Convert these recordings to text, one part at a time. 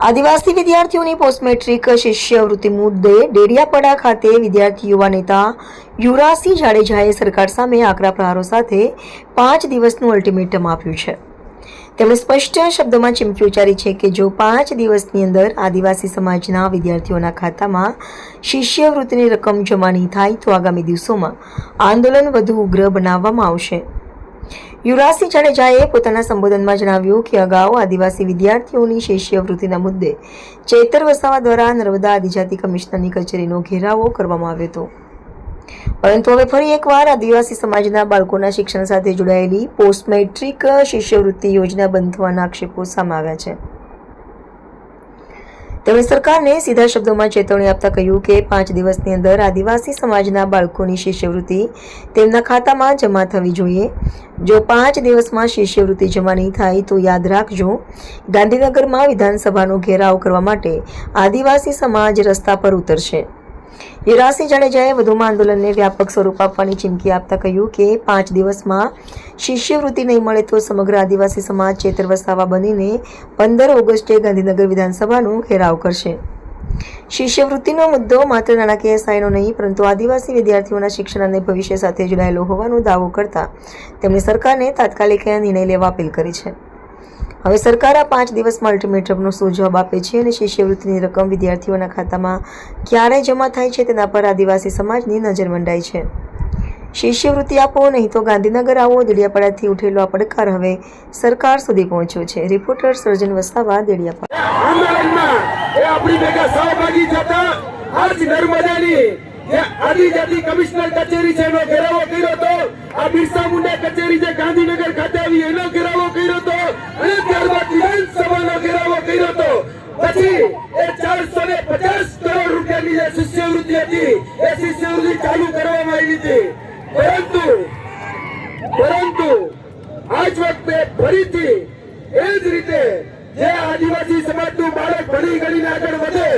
આદિવાસી વિદ્યાર્થીઓની post metric શિષ્યવૃત્તિ મુદ્દે ડેડિયાપાડા ખાતે વિદ્યાર્થી યુવા નેતા યુવરાજસિંહ જાડેજાએ સરકાર સામે આકરા પ્રહારો સાથે 5 દિવસનું અલ્ટિમેટમ આપ્યું છે. તેમણે સ્પષ્ટ શબ્દોમાં ચીમકી ઉચ્ચારી છે કે જો 5 દિવસની અંદર આદિવાસી સમાજના વિદ્યાર્થીઓના ખાતામાં શિષ્યવૃત્તિની રકમ જમા નહીં થાય તો આગામી દિવસોમાં આંદોલન વધુ ઉગ્ર બનાવવામાં આવશે. યુવરાજસિંહ જાડેજાએ પોતાના સંબોધનમાં જણાવ્યું કે અગાઉ આદિવાસી વિદ્યાર્થીઓની શિષ્યવૃત્તિના મુદ્દે ચેતર વસાવા દ્વારા નર્મદા આદિજાતિ કમિશનરની કચેરીનો ઘેરાવો કરવામાં આવ્યો હતો, પરંતુ હવે ફરી એકવાર આદિવાસી સમાજના બાળકોના શિક્ષણ સાથે જોડાયેલી પોસ્ટ મેટ્રિક શિષ્યવૃત્તિ યોજના બંધ થવાના આક્ષેપો સામે આવ્યા છે. તેમણે સરકારને સીધા શબ્દોમાં ચેતવણી આપતા કહ્યું કે 5 દિવસની અંદર આદિવાસી સમાજના બાળકોની શિષ્યવૃત્તિ તેમના ખાતામાં જમા થવી જોઈએ. જો 5 દિવસમાં શિષ્યવૃત્તિ જમા નહીં થાય તો યાદ રાખજો, ગાંધીનગરમાં વિધાનસભાનો ઘેરાવ કરવા માટે આદિવાસી સમાજ રસ્તા પર ઉતરશે. યુવરાજસિંહ જાડેજાએ વધુમાં આંદોલનને વ્યાપક સ્વરૂપ આપવાની ચીમકી આપતા કહ્યું કે 5 દિવસમાં શિષ્યવૃત્તિ નહીં મળે તો સમગ્ર આદિવાસી સમાજ ચેતર વસાવા બનીને 15 ઓગસ્ટે ગાંધીનગર વિધાનસભાનો ઘેરાવ કરશે. શિષ્યવૃત્તિનો મુદ્દો માત્ર નાણાકીય સહાયનો નહીં પરંતુ આદિવાસી વિદ્યાર્થીઓના શિક્ષણ અને ભવિષ્ય સાથે જોડાયેલો હોવાનો દાવો કરતા તેમણે સરકારને તાત્કાલિક નિર્ણય લેવા અપીલ કરી છે. હવે સરકાર આ 5 દિવસમાં અલ્ટિમેટમનો શું જવાબ આપે છે અને શિષ્યવૃત્તિની રકમ વિદ્યાર્થીઓના ખાતામાં ક્યારે જમા થાય છે તેના પર આદિવાસી સમાજની નજર મંડાઈ છે. શિષ્યવૃત્તિ આપો નહીં તો ગાંધીનગર આવો, દેડિયાપાડાથી ઉઠેલો આ પડકાર હવે સરકાર સુધી પહોંચ્યો છે. રિપોર્ટર સર્જન વસાવા, દેડિયાપાડા. આદિજાતિ કમિશનર કચેરી છે એનો ઘેરાવો કર્યો હતો. આ બિરસા મુંડા કચેરી જે ગાંધીનગર ખાતે આવી એનો ઘેરાવો કર્યો હતો અને ત્યારબાદ વિધાનસભાનો ઘેરાવો કર્યો હતો. પછી એ 450 કરોડ રૂપિયાની જે શિષ્યવૃત્તિ હતી એ શિષ્યવૃત્તિ ચાલુ કરવામાં આવી હતી. પરંતુ આજ વખતે ફરીથી એ જ રીતે જે આદિવાસી સમાજનું બાળક ભણી ગણીને આગળ વધે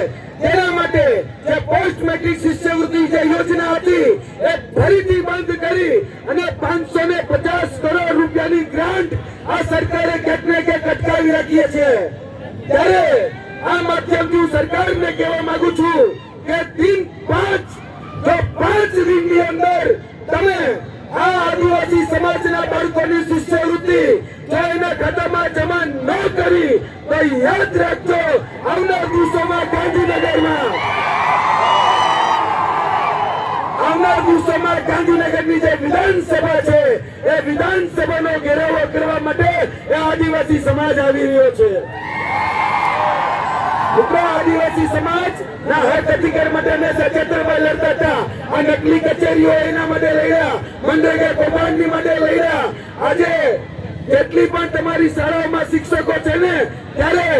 તેના માટે જે પોસ્ટ મેટ્રિક શિષ્યવૃત્તિ જે યોજના હતી એ ફરીથી બંધ કરી અને 550 કરોડ રૂપિયાની ગ્રાન્ટ આ સરકારે ક્યાંક ને ક્યાંક અટકાવી રાખી છે. ત્યારે આ માધ્યમથી સરકારને કહેવા માંગુ છું કે દિન 5 દિનની અંદર તમે આ આદિવાસી સમાજના બાળકોની શિષ્યવૃત્તિ જો એના ખાતામાં જમા ન કરી તો યાદ રાખજો આવનાર દિવસોમાં ગાંધીનગરની જે વિધાનસભા છે એ વિધાનસભાનો ઘેરાવો કરવા માટે એ આદિવાસી સમાજ આવી રહ્યો છે. આદિવાસી સમાજ ના હક અધિકાર માટે સચેતરભાઈ લડતા હતા. આ નકલી કચેરીઓ એના માટે લડ્યા, મનરેગા કૌભાંડની માટે લડ્યા. આજે જેટલી પણ તમારી શાળાઓમાં શિક્ષકો છે ને ત્યારે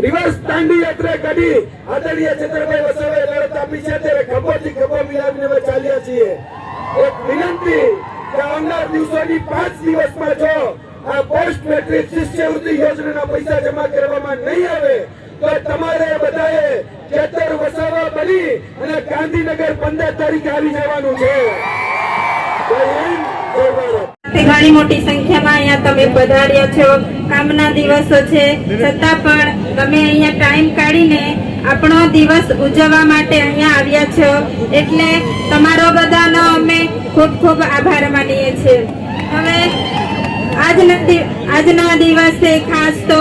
રિવર્સ દાંડી યાત્રા કાઢી આદરણીય ચેતરભાઈ વસાવાએ લડત આપી છે. ત્યારે ખભોથી ખભો મિલાવીને ચાલ્યા છીએ. એક વિનંતી કે આવનાર દિવસોની 5 દિવસમાં જો આ પોસ્ટ મેટ્રિક શિષ્યવૃત્તિ યોજનાના પૈસા જમા કરવામાં નહીં આવે તો તમારે બધાએ ચેતર વસાવા બની અને ગાંધીનગર 15 તારીખે આવી જવાનું છે. ઘણી મોટી સંખ્યામાં અહીંયા તમે પધાર્યા છો. કામના દિવસો છે છતાં પણ તમે અહીંયા ટાઈમ કાઢીને આપણો દિવસ ઉજવવા માટે અહીંયા આવ્યા છો, એટલે તમારો બધાનો અમે ખૂબ ખૂબ આભાર માનીએ છીએ. હવે આજના દિવસે ખાસ તો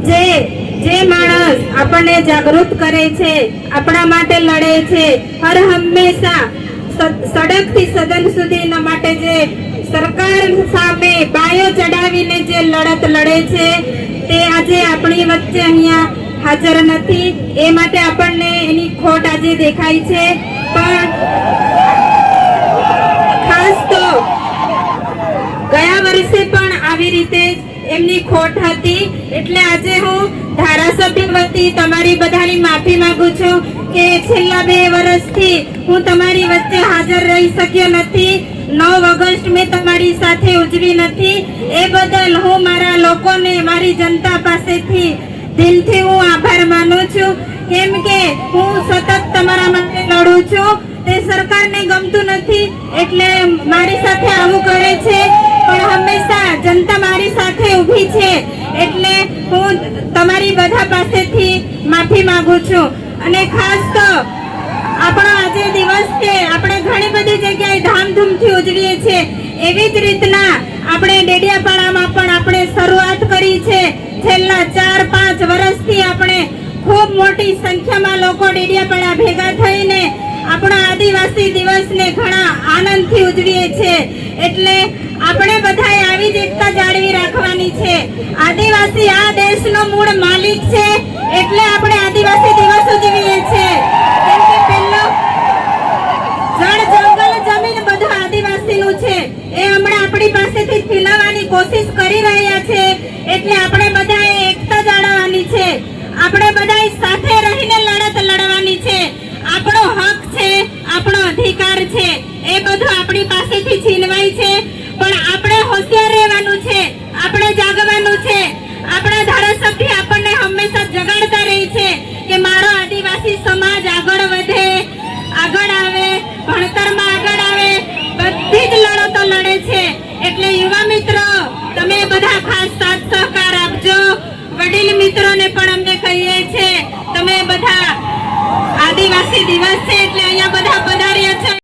જે માણસ આપણને જાગૃત કરે છે, આપણા માટે લડે છે, હર હંમેશા સડકથી સદન સુધીના માટે જે સરકાર સામે બાયો ચડાવીને જે લડત લડે છે તે આજે આપણી વચ્ચે અહીંયા હાજર નથી. એ માટે આપણને એની ખોટ આજે દેખાય છે. પણ ખાસ તો ગયા વર્ષે પણ આવી રીતે એમની ખોટ હતી, એટલે આજે હું ધારાસભ્ય વતી તમારી બધાની માફી માંગુ છું કે છેલ્લા 2 વર્ષથી હું તમારી વચ્ચે હાજર રહી શક્યો નથી. 9 ઓગસ્ટ મેં તમારી સાથે ઉજવી નથી. એ બદલ હું મારા લોકોને, મારી જનતા પાસેથી દિલથી હું આભાર માનું છું, કેમ કે હું સતત તમારા માટે લડું છું. તે સરકારને ગમતું નથી એટલે મારી સાથે આવું કરે છે, પણ હંમેશા જનતા મારી સાથે ઊભી છે એટલે હું તમારી બધા પાસેથી માફી માંગુ છું. અને ખાસ તો આપણો આજે દિવસ છે આપણે ઘણી બધી જગ્યાએ ધામધૂમથી ઉજવીએ છીએ, એવી જ રીતના આપણે ડેડિયાપાડામાં પણ આપણે શરૂઆત કરી છે. છેલ્લા 4-5 વર્ષથી આપણે ખૂબ મોટી સંખ્યામાં લોકો ડેડિયાપાડા ભેગા થઈને આપણા આદિવાસી દિવસને ઘણા આનંદથી ઉજવીએ છીએ. એટલે આપણે બધાએ આવી જ એકતા જાળવી રાખવાની છે. આદિવાસી આ દેશનો મૂળ માલિક છે, એટલે આપણે આદિવાસી દિવસ ઉજવીએ છીએ. કેમ કે પહેલો જળ જંગલ જમીન બધું આદિવાસીનું છે, એ હમણાં આપણી પાસેથી છીનવવાની કોશિશ કરી રહ્યા છે. એટલે આપણે બધાએ એકતા જાળવવાની છે. આપણે બધાએ સાથે રહીને લડત લડવાની છે. આપણો હક છે, આપણો અધિકાર છે, એ બધું આપણી પાસેથી છીનવાય છે. પણ આપણે હોશિયાર રહેવાનું છે, આપણે જાગવાનું છે. આપણા ધારાસભ્ય આપણને હંમેશા જગાડતા રહે છે કે મારો આદિવાસી સમાજ આગળ વધે, આગળ આવે, ભણતરમાં આગળ આવે, બધી જ લડતો લડે છે. એટલે યુવા મિત્રો, તમે બધા ખાસ સાથ સહકાર આપજો. વડીલ મિત્રોને પણ અમને કહીએ છે, તમે બધા આદિવાસી દિવસ છે એટલે અહીંયા બધા પધાર્યા છે.